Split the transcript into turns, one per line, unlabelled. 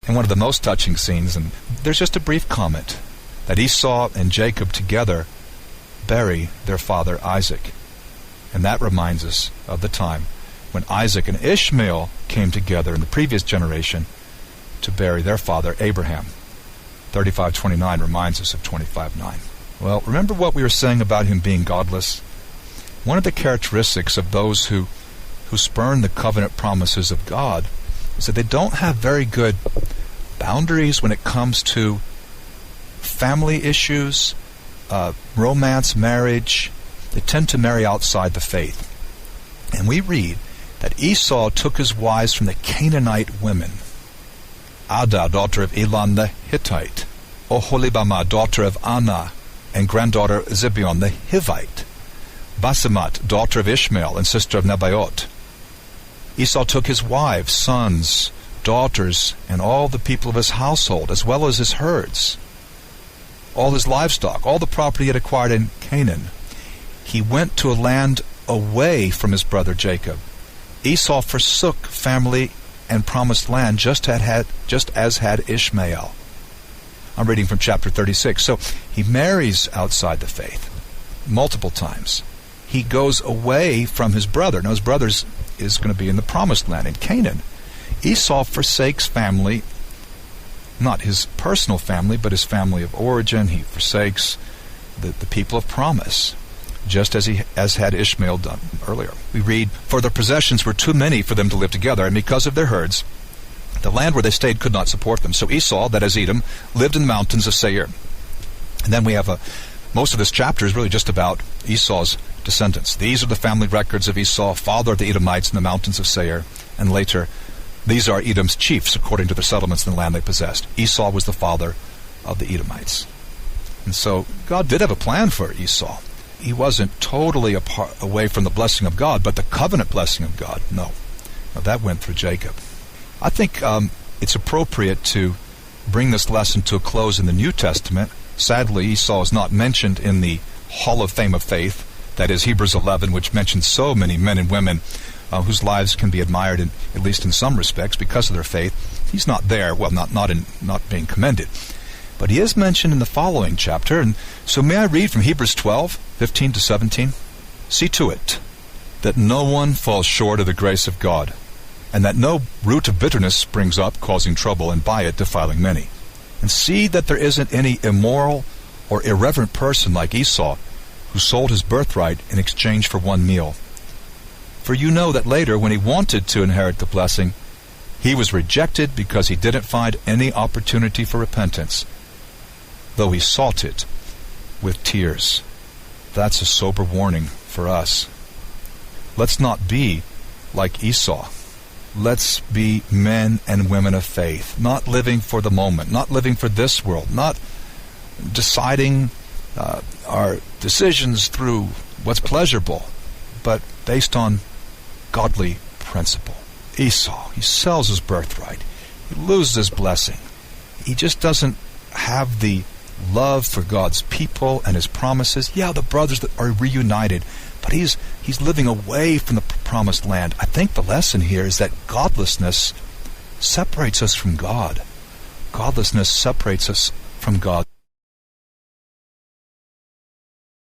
And one of the most touching scenes, and there's just a brief comment, that Esau and Jacob together bury their father Isaac. And that reminds us of the time when Isaac and Ishmael came together in the previous generation to bury their father Abraham. 35:29 reminds us of 25:9. Well, remember what we were saying about him being godless? One of the characteristics of those who spurn the covenant promises of God is that they don't have very good boundaries when it comes to family issues, romance, marriage. They tend to marry outside the faith. And we read that Esau took his wives from the Canaanite women. Adah, daughter of Elon the Hittite, Oholibamah, daughter of Anah, and granddaughter of Zibeon the Hivite, Basemat, daughter of Ishmael and sister of Nebaioth. Esau took his wives, sons, daughters, and all the people of his household, as well as his herds, all his livestock, all the property he had acquired in Canaan. He went to a land away from his brother Jacob. Esau forsook family and promised land just as had Ishmael. I'm reading from chapter 36. So he marries outside the faith multiple times. He goes away from his brother. Now his brother is going to be in the promised land in Canaan. Esau forsakes family, not his personal family, but his family of origin. He forsakes the people of promise, just as had Ishmael done earlier. We read, "For their possessions were too many for them to live together, and because of their herds, the land where they stayed could not support them. So Esau, that is Edom, lived in the mountains of Seir." And then we have most of this chapter is really just about Esau's descendants. These are the family records of Esau, father of the Edomites in the mountains of Seir. And later, these are Edom's chiefs according to their settlements in the land they possessed. Esau was the father of the Edomites. And so God did have a plan for Esau. He wasn't totally away from the blessing of God, but the covenant blessing of God, no. Now, that went through Jacob. I think it's appropriate to bring this lesson to a close in the New Testament. Sadly, Esau is not mentioned in the Hall of Fame of Faith, that is Hebrews 11, which mentions so many men and women whose lives can be admired, at least in some respects, because of their faith. He's not there, well, not being commended. But he is mentioned in the following chapter, and so may I read from Hebrews 12, 15 to 17? "See to it that no one falls short of the grace of God, and that no root of bitterness springs up, causing trouble, and by it defiling many. And see that there isn't any immoral or irreverent person like Esau, who sold his birthright in exchange for one meal. For you know that later, when he wanted to inherit the blessing, he was rejected because he didn't find any opportunity for repentance, though he sought it with tears." That's a sober warning for us. Let's not be like Esau. Let's be men and women of faith, not living for the moment, not living for this world, not deciding our decisions through what's pleasurable, but based on godly principle. Esau, he sells his birthright. He loses his blessing. He just doesn't have the love for God's people and his promises. Yeah, the brothers that are reunited, but he's living away from the promised land. I think the lesson here is that godlessness separates us from God. Godlessness separates us from God.